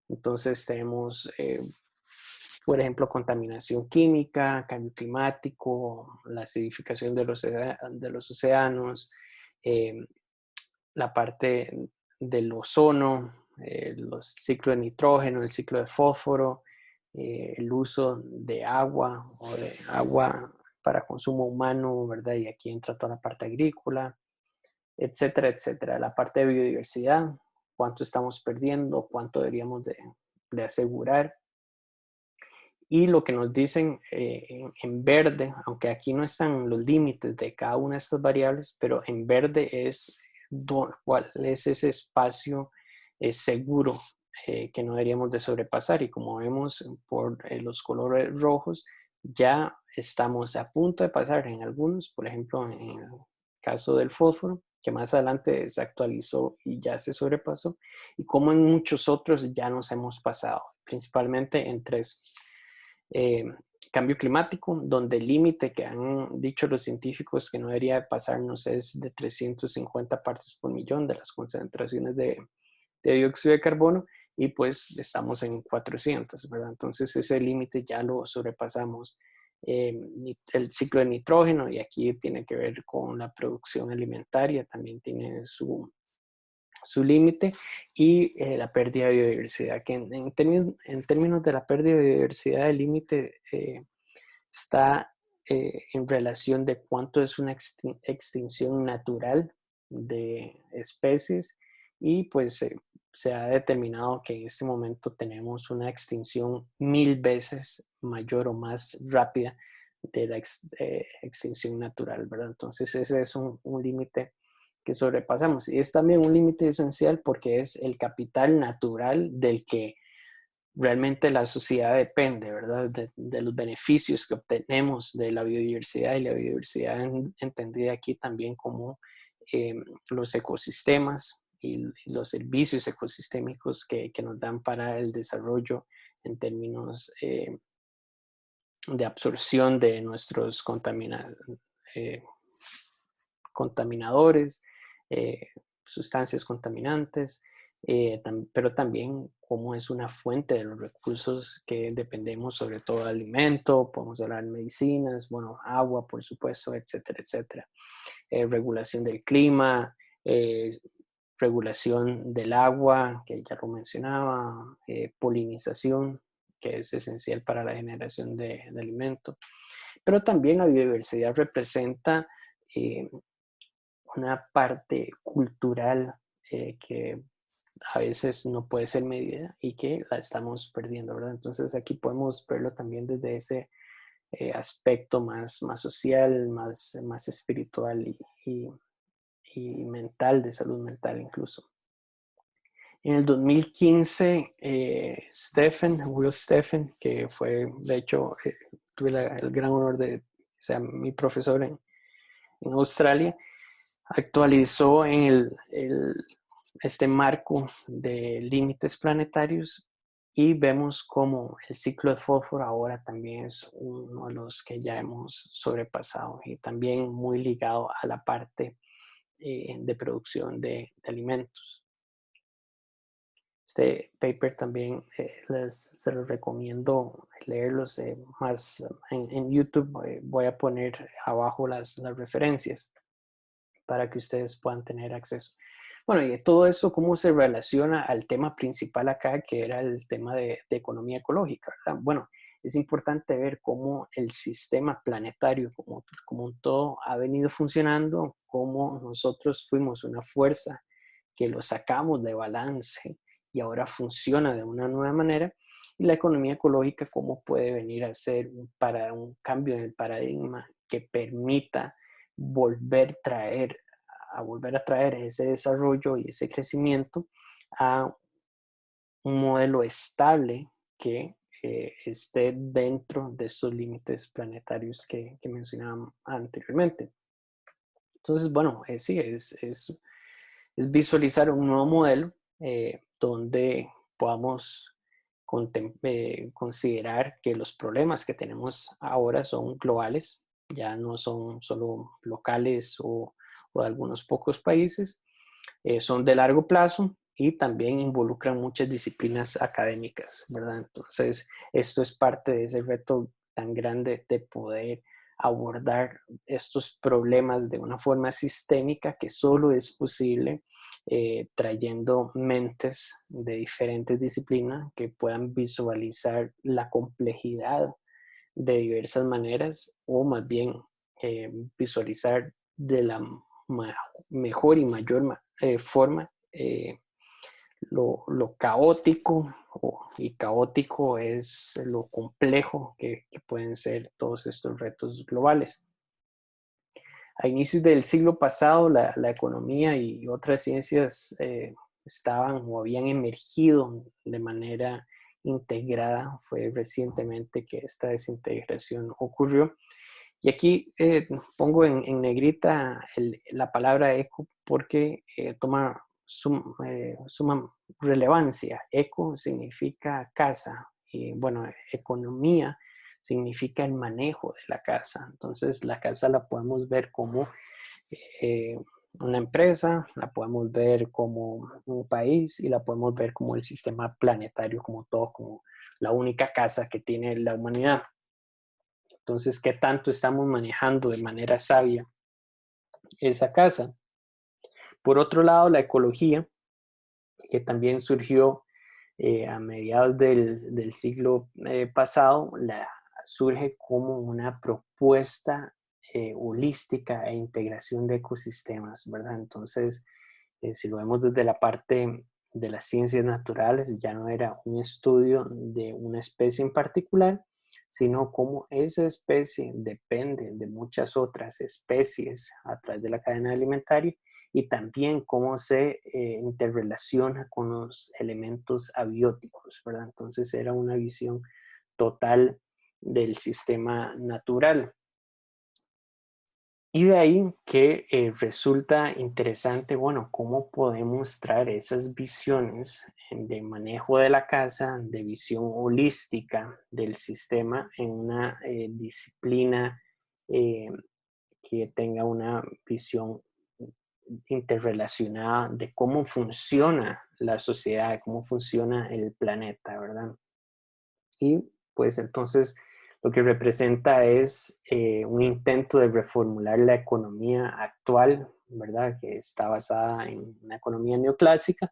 Entonces tenemos, por ejemplo, contaminación química, cambio climático, la acidificación de los océanos, la parte del ozono, los ciclos de nitrógeno, el ciclo de fósforo, el uso de agua o de agua para consumo humano, ¿verdad? Y aquí entra toda la parte agrícola, etcétera, etcétera. La parte de biodiversidad, cuánto estamos perdiendo, cuánto deberíamos de asegurar. Y lo que nos dicen en verde, aunque aquí no están los límites de cada una de estas variables, pero en verde es cuál es ese espacio seguro que no deberíamos de sobrepasar. Y como vemos por los colores rojos, ya estamos a punto de pasar en algunos, por ejemplo, en el caso del fósforo, que más adelante se actualizó y ya se sobrepasó, y como en muchos otros ya nos hemos pasado, principalmente en tres. Cambio climático, donde el límite que han dicho los científicos que no debería pasarnos es de 350 partes por millón de las concentraciones de dióxido de carbono, y pues estamos en 400, ¿verdad? Entonces ese límite ya lo sobrepasamos. El ciclo de nitrógeno, y aquí tiene que ver con la producción alimentaria, también tiene su límite, y la pérdida de biodiversidad, que en términos de la pérdida de biodiversidad, el límite está en relación de cuánto es una extinción natural de especies, y pues se ha determinado que en este momento tenemos una extinción 1000 veces mayor o más rápida de la extinción natural, ¿verdad? Entonces ese es un límite que sobrepasamos, y es también un límite esencial porque es el capital natural del que realmente la sociedad depende, ¿verdad? De los beneficios que obtenemos de la biodiversidad, y la biodiversidad entendida aquí también como los ecosistemas y los servicios ecosistémicos que nos dan para el desarrollo en términos de absorción de nuestros eh, contaminadores, sustancias contaminantes, pero también como es una fuente de los recursos que dependemos, sobre todo de alimento, podemos hablar de medicinas, bueno, agua, por supuesto, etcétera, etcétera. Regulación del clima, regulación del agua, que ya lo mencionaba, polinización, que es esencial para la generación de alimento. Pero también la biodiversidad representa una parte cultural que a veces no puede ser medida y que la estamos perdiendo, ¿verdad? Entonces aquí podemos verlo también desde ese aspecto más social, más espiritual y mental, de salud mental incluso. En el 2015, Will Steffen, que fue, de hecho, tuve el gran honor de ser mi profesor en Australia, actualizó en este marco de límites planetarios, y vemos como el ciclo de fósforo ahora también es uno de los que ya hemos sobrepasado, y también muy ligado a la parte de producción de alimentos. Este paper también se los recomiendo leerlos más en YouTube. Voy a poner abajo las referencias para que ustedes puedan tener acceso. Bueno, y todo eso, ¿cómo se relaciona al tema principal acá, que era el tema de economía ecológica, ¿verdad? Bueno, es importante ver cómo el sistema planetario como un todo ha venido funcionando, cómo nosotros fuimos una fuerza que lo sacamos de balance y ahora funciona de una nueva manera, y la economía ecológica, cómo puede venir a ser para un cambio en el paradigma que permita volver traer volver a traer ese desarrollo y ese crecimiento a un modelo estable que esté dentro de estos límites planetarios que mencionaba anteriormente. Entonces, bueno, sí, es visualizar un nuevo modelo donde podamos considerar que los problemas que tenemos ahora son globales, ya no son solo locales o de algunos pocos países, son de largo plazo y también involucran muchas disciplinas académicas, ¿verdad? Entonces, esto es parte de ese reto tan grande de poder abordar estos problemas de una forma sistémica que solo es posible trayendo mentes de diferentes disciplinas que puedan visualizar la complejidad de diversas maneras o más bien visualizar de la mejor y mayor forma lo caótico y caótico es lo complejo que pueden ser todos estos retos globales. A inicios del siglo pasado, la economía y otras ciencias estaban o habían emergido de manera integrada. Fue recientemente que esta desintegración ocurrió. Y aquí pongo en negrita la palabra eco porque toma suma relevancia. Eco significa casa y bueno, economía significa el manejo de la casa. Entonces la casa la podemos ver como eh, una empresa, la podemos ver como un país y la podemos ver como el sistema planetario como todo, como la única casa que tiene la humanidad. Entonces, ¿qué tanto estamos manejando de manera sabia esa casa? Por otro lado, la ecología, que también surgió a mediados del siglo pasado, surge como una propuesta holística e integración de ecosistemas, ¿verdad? Entonces, si lo vemos desde la parte de las ciencias naturales, ya no era un estudio de una especie en particular, sino cómo esa especie depende de muchas otras especies a través de la cadena alimentaria y también cómo se interrelaciona con los elementos abióticos, ¿verdad? Entonces era una visión total del sistema natural. Y de ahí que resulta interesante, bueno, cómo podemos traer esas visiones de manejo de la casa, de visión holística del sistema en una disciplina eh, que tenga una visión interrelacionada de cómo funciona la sociedad, de cómo funciona el planeta, ¿verdad? Y pues entonces lo que representa es un intento de reformular la economía actual, ¿verdad? Que está basada en una economía neoclásica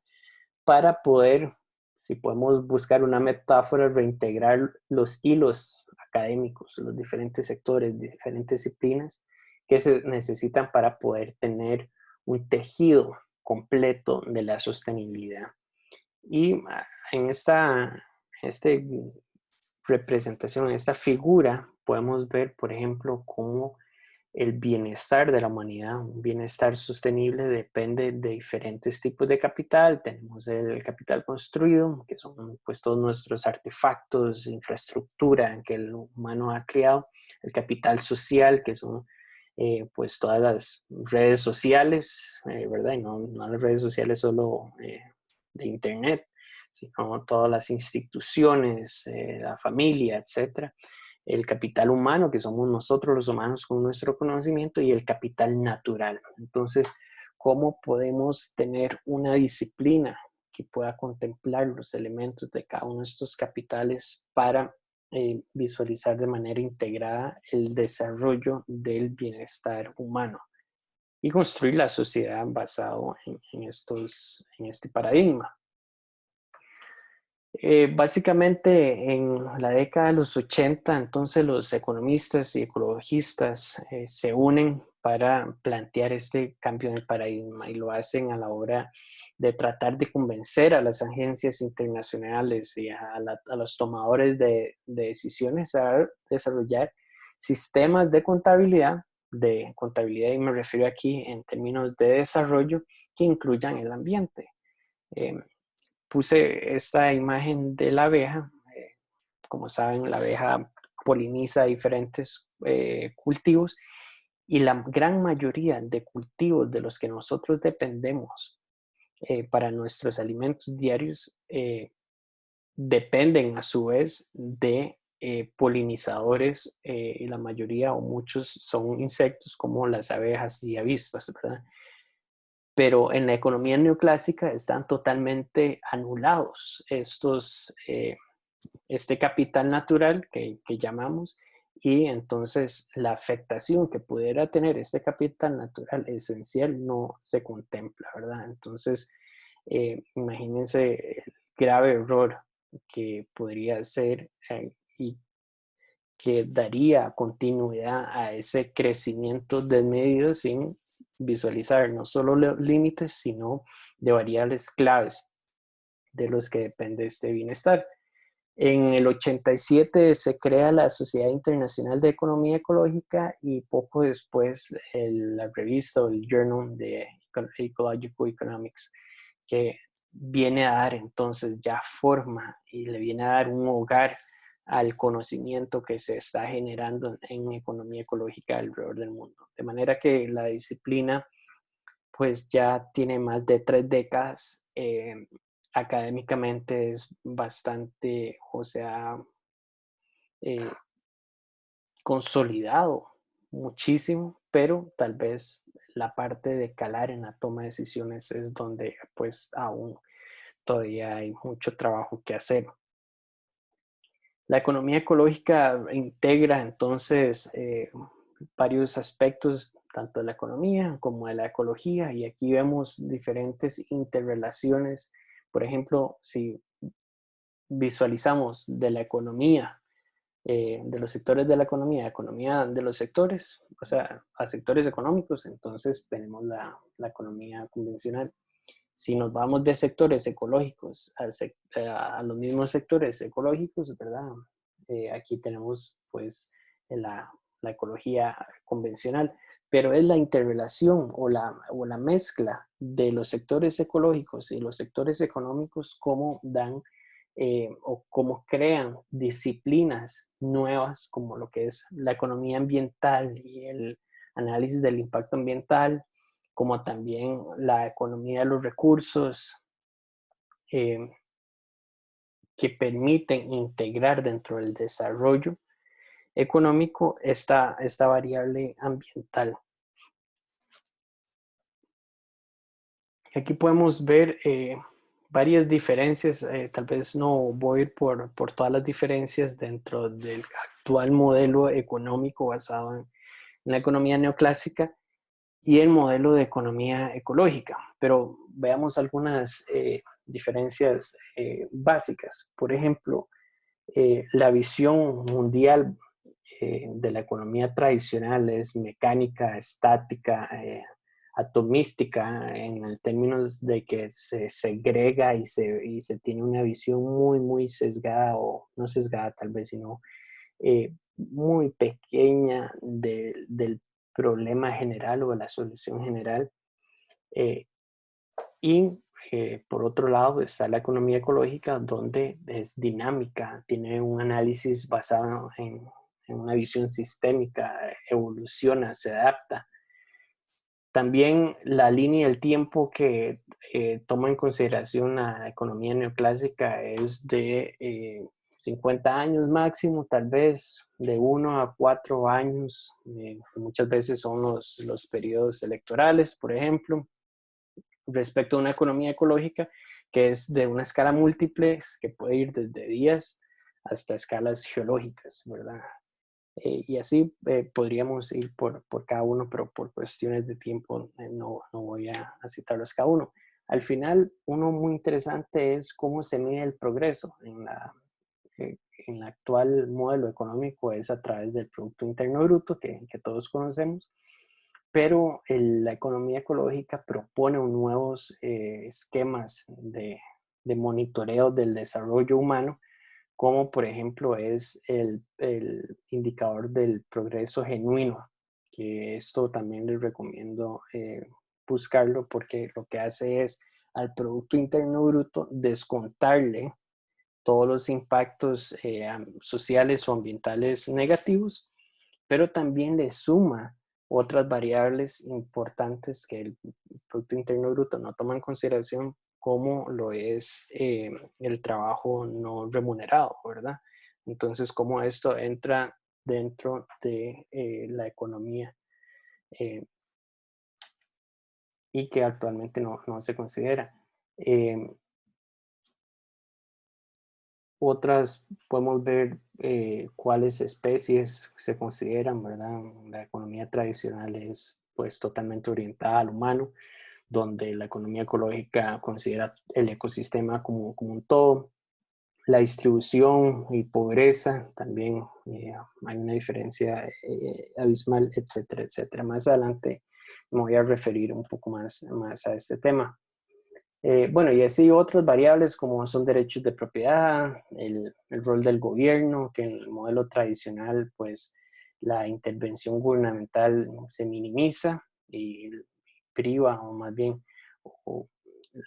para poder, si podemos buscar una metáfora, reintegrar los hilos académicos, los diferentes sectores, diferentes disciplinas que se necesitan para poder tener un tejido completo de la sostenibilidad. Y en este representación, en esta figura, podemos ver, por ejemplo, cómo el bienestar de la humanidad, un bienestar sostenible, depende de diferentes tipos de capital. Tenemos el capital construido, que son pues todos nuestros artefactos, infraestructura que el humano ha creado. El capital social, que son pues todas las redes sociales, ¿verdad? Y no las redes sociales solo de internet, sino todas las instituciones, la familia, etcétera. El capital humano, que somos nosotros los humanos con nuestro conocimiento, y el capital natural. Entonces, ¿cómo podemos tener una disciplina que pueda contemplar los elementos de cada uno de estos capitales para visualizar de manera integrada el desarrollo del bienestar humano? y construir la sociedad basado en este paradigma. Básicamente en la década de los 80, entonces los economistas y ecologistas se unen para plantear este cambio de paradigma y lo hacen a la hora de tratar de convencer a las agencias internacionales y a los tomadores de decisiones a desarrollar sistemas de contabilidad, y me refiero aquí en términos de desarrollo que incluyan el ambiente. Eh, Puse esta imagen de la abeja. Como saben, la abeja poliniza diferentes cultivos y la gran mayoría de cultivos de los que nosotros dependemos para nuestros alimentos diarios dependen a su vez de polinizadores y la mayoría o muchos son insectos como las abejas y avispas, ¿verdad? Pero en la economía neoclásica están totalmente anulados este capital natural que llamamos, y entonces la afectación que pudiera tener este capital natural esencial no se contempla, ¿verdad? Entonces, imagínense el grave error que podría ser y que daría continuidad a ese crecimiento desmedido sin visualizar no solo los límites, sino de variables claves de los que depende este bienestar. En el 87 se crea la Sociedad Internacional de Economía Ecológica y poco después la revista o el Journal de Ecological Economics, que viene a dar entonces ya forma y le viene a dar un hogar al conocimiento que se está generando en economía ecológica alrededor del mundo. De manera que la disciplina pues ya tiene más de 3 décadas. Académicamente es bastante, o sea, eh, consolidado muchísimo, pero tal vez la parte de calar en la toma de decisiones es donde pues aún todavía hay mucho trabajo que hacer. La economía ecológica integra entonces varios aspectos tanto de la economía como de la ecología, y aquí vemos diferentes interrelaciones. Por ejemplo, si visualizamos de la economía, de los sectores de la economía de los sectores, o sea, a sectores económicos, entonces tenemos la economía convencional. Si nos vamos de sectores ecológicos a los mismos sectores ecológicos, ¿verdad? Aquí tenemos pues la ecología convencional, pero es la interrelación o la mezcla de los sectores ecológicos y los sectores económicos como dan o como crean disciplinas nuevas como lo que es la economía ambiental y el análisis del impacto ambiental, como también la economía de los recursos, eh, que permiten integrar dentro del desarrollo económico esta variable ambiental. Aquí podemos ver varias diferencias. Tal vez no voy a ir por todas las diferencias dentro del actual modelo económico basado en la economía neoclásica y el modelo de economía ecológica, pero veamos algunas diferencias básicas. Por ejemplo, la visión mundial de la economía tradicional es mecánica, estática, atomística, en términos de que se segrega y se tiene una visión muy, muy sesgada, o no sesgada tal vez, sino muy pequeña del problema general o de la solución general. Eh, y por otro lado está la economía ecológica, donde es dinámica, tiene un análisis basado en una visión sistémica, evoluciona, se adapta. También la línea del tiempo que toma en consideración la economía neoclásica es de 50 años máximo, tal vez de 1 a 4 años. Muchas veces son los periodos electorales, por ejemplo, respecto a una economía ecológica que es de una escala múltiple, que puede ir desde días hasta escalas geológicas, ¿verdad? Y así podríamos ir por cada uno, pero por cuestiones de tiempo no voy a citarlos cada uno. Al final, uno muy interesante es cómo se mide el progreso en el actual modelo económico, es a través del Producto Interno Bruto que todos conocemos, pero la economía ecológica propone nuevos esquemas de monitoreo del desarrollo humano, como por ejemplo es el indicador del progreso genuino, que esto también les recomiendo buscarlo, porque lo que hace es al Producto Interno Bruto descontarle todos los impactos sociales o ambientales negativos, pero también le suma otras variables importantes que el Producto Interno Bruto no toma en consideración, como lo es el trabajo no remunerado, ¿verdad? Entonces, cómo esto entra dentro de la economía y que actualmente no se considera. Eh, Otras, podemos ver cuáles especies se consideran, ¿verdad? La economía tradicional es pues totalmente orientada al humano, donde la economía ecológica considera el ecosistema como un todo. La distribución y pobreza también hay una diferencia abismal, etcétera, etcétera. Más adelante me voy a referir un poco más a este tema. Bueno, y así otras variables como son derechos de propiedad, el rol del gobierno, que en el modelo tradicional, pues la intervención gubernamental se minimiza y priva, o más bien, o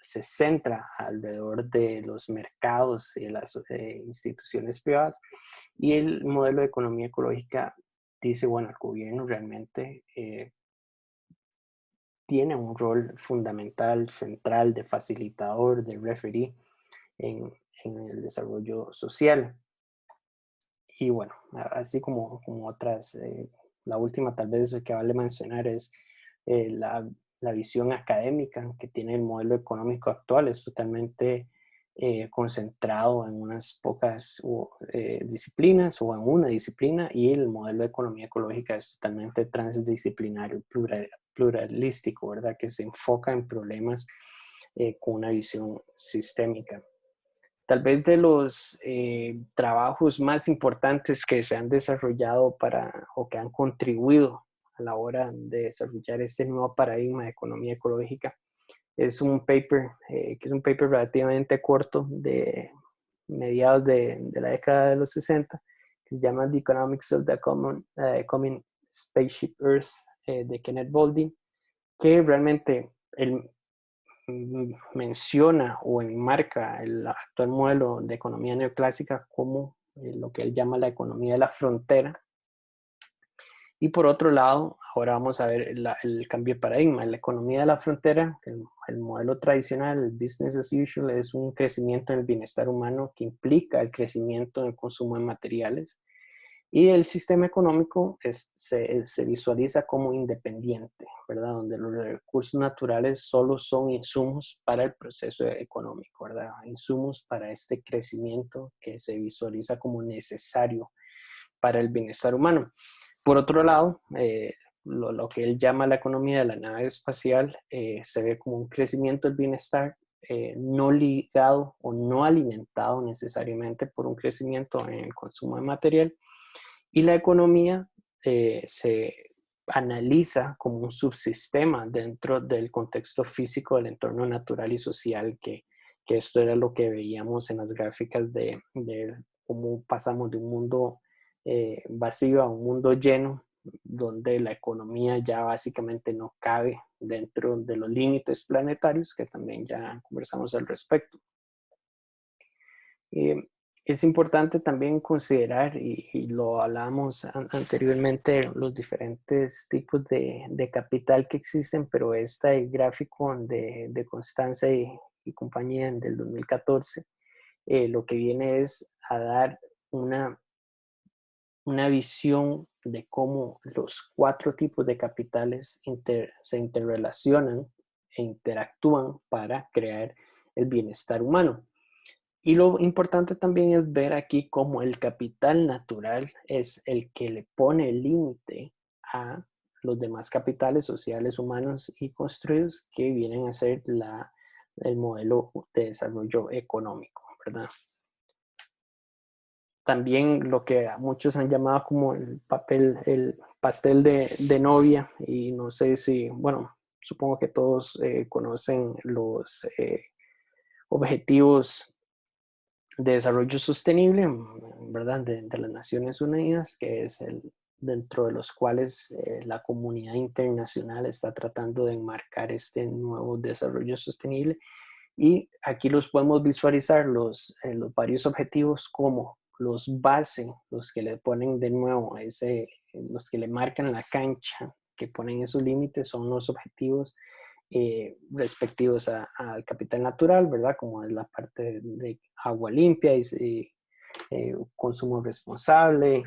se centra alrededor de los mercados y las instituciones privadas. Y el modelo de economía ecológica dice, bueno, el gobierno realmente tiene un rol fundamental, central, de facilitador, de referee en el desarrollo social. Y bueno, así como otras, la última tal vez que vale mencionar es la visión académica que tiene el modelo económico actual. Es totalmente concentrado en unas pocas disciplinas o en una disciplina, y el modelo de economía ecológica es totalmente transdisciplinario, pluralístico, ¿verdad? Que se enfoca en problemas con una visión sistémica. Tal vez de los trabajos más importantes que se han desarrollado o que han contribuido a la hora de desarrollar este nuevo paradigma de economía ecológica es un paper, que es un paper relativamente corto de mediados de la década de los 60, que se llama The Economics of the Common Spaceship Earth, de Kenneth Boulding, que realmente menciona o enmarca el actual modelo de economía neoclásica como lo que él llama la economía de la frontera. Y por otro lado, ahora vamos a ver el cambio de paradigma. En la economía de la frontera, el modelo tradicional, el business as usual, es un crecimiento en el bienestar humano que implica el crecimiento en el consumo de materiales. Y el sistema económico se visualiza como independiente, ¿verdad? Donde los recursos naturales solo son insumos para el proceso económico, ¿verdad? Insumos para este crecimiento que se visualiza como necesario para el bienestar humano. Por otro lado, lo que él llama la economía de la nave espacial se ve como un crecimiento del bienestar no ligado o no alimentado necesariamente por un crecimiento en el consumo de material, y la economía se analiza como un subsistema dentro del contexto físico del entorno natural y social, que esto era lo que veíamos en las gráficas de cómo pasamos de un mundo vacío a un mundo lleno, donde la economía ya básicamente no cabe dentro de los límites planetarios, que también ya conversamos al respecto. Eh, es importante también considerar, y lo hablábamos anteriormente, los diferentes tipos de capital que existen, pero este gráfico de Constanza y compañía del 2014, lo que viene es a dar una visión de cómo los 4 tipos de capitales se interrelacionan e interactúan para crear el bienestar humano. Y lo importante también es ver aquí cómo el capital natural es el que le pone el límite a los demás capitales sociales, humanos y construidos que vienen a ser el modelo de desarrollo económico, ¿verdad? También lo que muchos han llamado como el pastel de novia, y no sé si, bueno, supongo que todos conocen los objetivos de desarrollo sostenible, ¿verdad? De las Naciones Unidas, que es dentro de los cuales la comunidad internacional está tratando de enmarcar este nuevo desarrollo sostenible. Y aquí los podemos visualizar los varios objetivos como los base, los que le ponen de nuevo los que le marcan la cancha, que ponen esos límites, son los objetivos respectivos al capital natural, ¿verdad? Como es la parte de agua limpia y consumo responsable,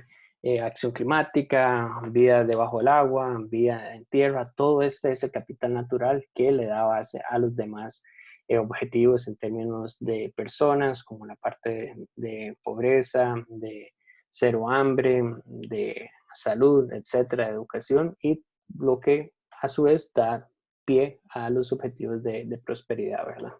acción climática, vida debajo del agua, vida en tierra, todo este es el capital natural que le da base a los demás objetivos en términos de personas, como la parte de pobreza, de cero hambre, de salud, etcétera, educación, y lo que a su vez da pie a los objetivos de prosperidad, ¿verdad?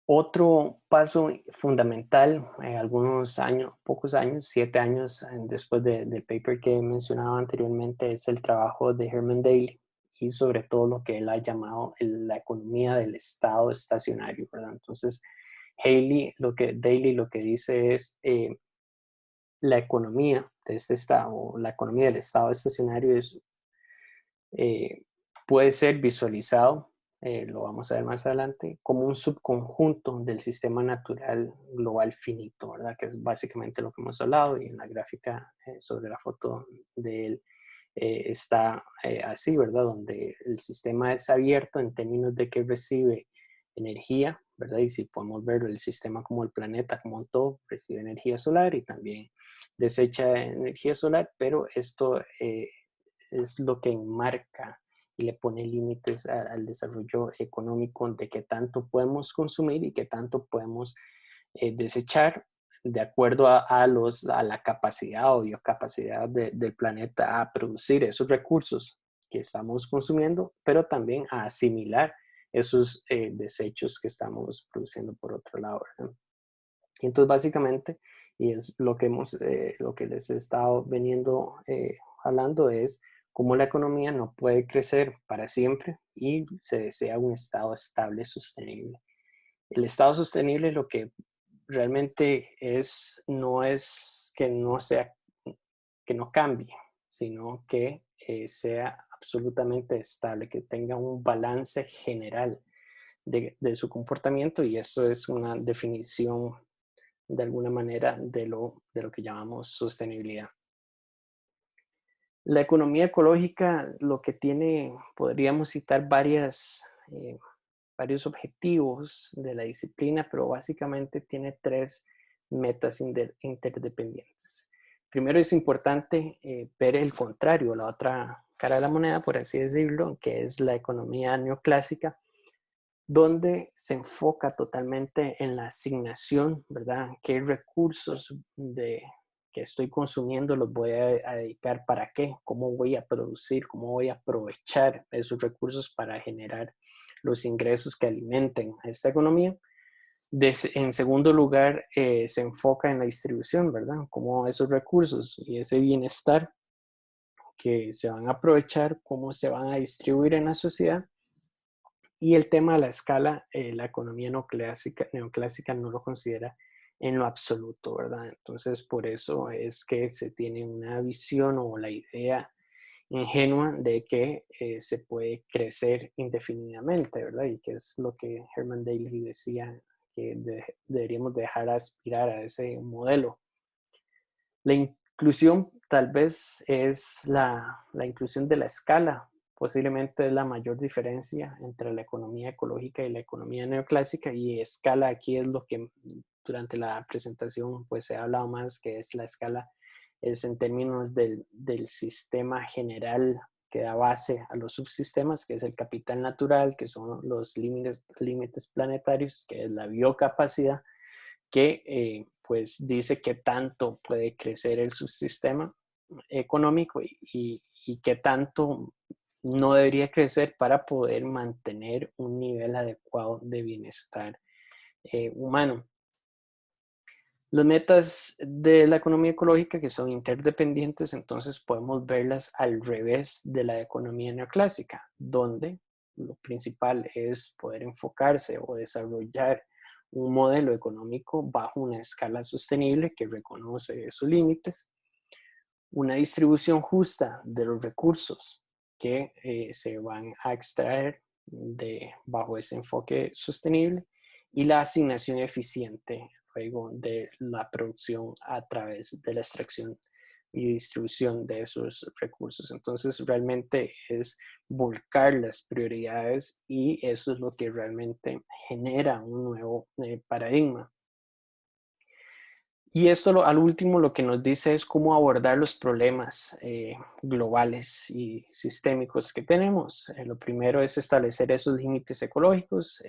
Otro paso fundamental, algunos años, pocos años, 7 años después del paper que mencionaba anteriormente, es el trabajo de Herman Daly y sobre todo lo que él ha llamado la economía del estado estacionario, ¿verdad? Entonces, Daly lo que dice es la economía de este estado, la economía del estado estacionario eh, puede ser visualizado, lo vamos a ver más adelante, como un subconjunto del sistema natural global finito, ¿verdad? Que es básicamente lo que hemos hablado, y en la gráfica sobre la foto de él está así, ¿verdad? Donde el sistema es abierto en términos de que recibe energía, ¿verdad? Y si podemos ver el sistema como el planeta, como un todo, recibe energía solar y también desecha energía solar, pero esto es lo que enmarca y le pone límites al desarrollo económico de qué tanto podemos consumir y qué tanto podemos desechar de acuerdo a la capacidad o biocapacidad del planeta a producir esos recursos que estamos consumiendo, pero también a asimilar esos desechos que estamos produciendo por otro lado, ¿verdad? Y entonces básicamente, y es lo que les he estado veniendo hablando, es cómo la economía no puede crecer para siempre y se desea un estado estable, sostenible. El estado sostenible lo que realmente no es que no sea, que no cambie, sino que sea absolutamente estable, que tenga un balance general de su comportamiento, y eso es una definición de alguna manera de lo que llamamos sostenibilidad. La economía ecológica lo que tiene, podríamos citar varios objetivos de la disciplina, pero básicamente tiene tres metas interdependientes. Primero es importante ver el contrario, la otra cara de la moneda, por así decirlo, que es la economía neoclásica, donde se enfoca totalmente en la asignación, ¿verdad? ¿Qué recursos que estoy consumiendo los voy a dedicar para qué? ¿Cómo voy a producir? ¿Cómo voy a aprovechar esos recursos para generar los ingresos que alimenten a esta economía? En segundo lugar, se enfoca en la distribución, ¿verdad? Cómo esos recursos y ese bienestar que se van a aprovechar, cómo se van a distribuir en la sociedad. Y el tema de la escala, la economía neoclásica no lo considera en lo absoluto, ¿verdad? Entonces, por eso es que se tiene una visión o la idea ingenua de que se puede crecer indefinidamente, ¿verdad? Y que es lo que Herman Daly decía, que deberíamos dejar aspirar a ese modelo. La inclusión tal vez es la inclusión de la escala, posiblemente es la mayor diferencia entre la economía ecológica y la economía neoclásica, y escala aquí es lo que durante la presentación pues se ha hablado más, que es la escala, es en términos del sistema general que da base a los subsistemas, que es el capital natural, que son los límites planetarios, que es la biocapacidad, que pues dice qué tanto puede crecer el subsistema económico y qué tanto no debería crecer para poder mantener un nivel adecuado de bienestar humano. Las metas de la economía ecológica, que son interdependientes, entonces podemos verlas al revés de la economía neoclásica, donde lo principal es poder enfocarse o desarrollar un modelo económico bajo una escala sostenible que reconoce sus límites, una distribución justa de los recursos que se van a extraer bajo ese enfoque sostenible y la asignación eficiente luego de la producción a través de la extracción y distribución de esos recursos. Entonces realmente es volcar las prioridades y eso es lo que realmente genera un nuevo paradigma. Y esto al último lo que nos dice es cómo abordar los problemas globales y sistémicos que tenemos. Lo primero es establecer esos límites ecológicos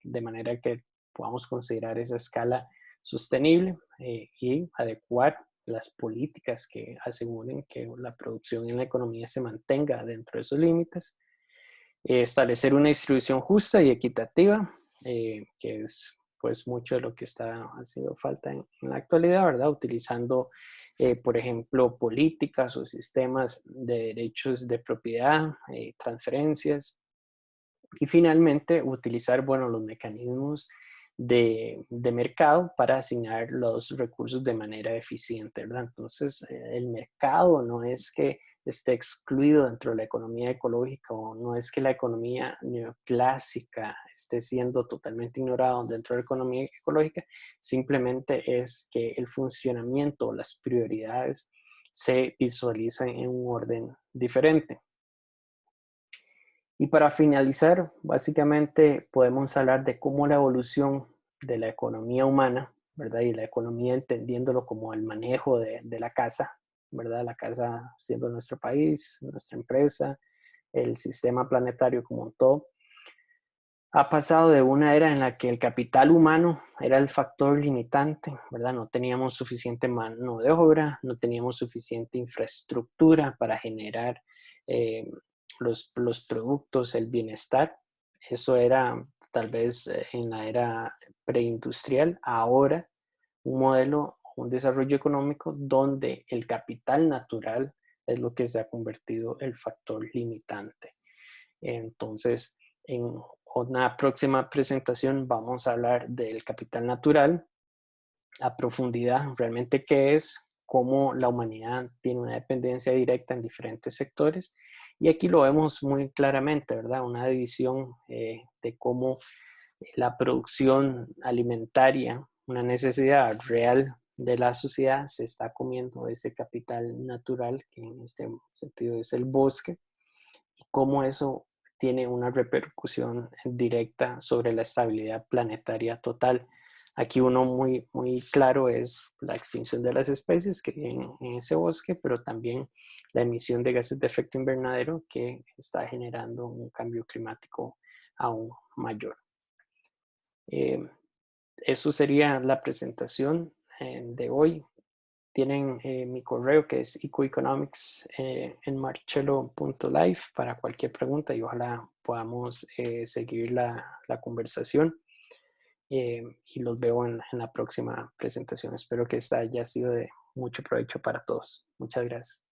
de manera que podamos considerar esa escala sostenible y adecuar las políticas que aseguren que la producción en la economía se mantenga dentro de esos límites. Establecer una distribución justa y equitativa, que es pues mucho de lo que está haciendo falta en la actualidad, ¿verdad? Utilizando, por ejemplo, políticas o sistemas de derechos de propiedad, transferencias, y finalmente utilizar, bueno, los mecanismos de mercado para asignar los recursos de manera eficiente, ¿verdad? Entonces, el mercado no es que esté excluido dentro de la economía ecológica o no es que la economía neoclásica esté siendo totalmente ignorada dentro de la economía ecológica, simplemente es que el funcionamiento o las prioridades se visualizan en un orden diferente. Y para finalizar, básicamente podemos hablar de cómo la evolución de la economía humana, ¿verdad? Y la economía entendiéndolo como el manejo de la casa, ¿verdad? La casa siendo nuestro país, nuestra empresa, el sistema planetario como un todo, ha pasado de una era en la que el capital humano era el factor limitante, ¿verdad? No teníamos suficiente mano de obra, no teníamos suficiente infraestructura para generar los productos, el bienestar. Eso era tal vez en la era preindustrial. Ahora, un modelo, un desarrollo económico donde el capital natural es lo que se ha convertido el factor limitante. Entonces, en una próxima presentación vamos a hablar del capital natural a profundidad, realmente qué es, cómo la humanidad tiene una dependencia directa en diferentes sectores. Y aquí lo vemos muy claramente, ¿verdad? Una división de cómo la producción alimentaria, una necesidad real de la sociedad, se está comiendo ese capital natural, que en este sentido es el bosque, y cómo eso tiene una repercusión directa sobre la estabilidad planetaria total. Aquí uno muy claro es la extinción de las especies que viven en ese bosque, pero también la emisión de gases de efecto invernadero que está generando un cambio climático aún mayor. Eso sería la presentación de hoy. Tienen mi correo que es ecoeconomics en marcelo.live para cualquier pregunta y ojalá podamos seguir la conversación. Y los veo en la próxima presentación. Espero que esta haya sido de mucho provecho para todos. Muchas gracias.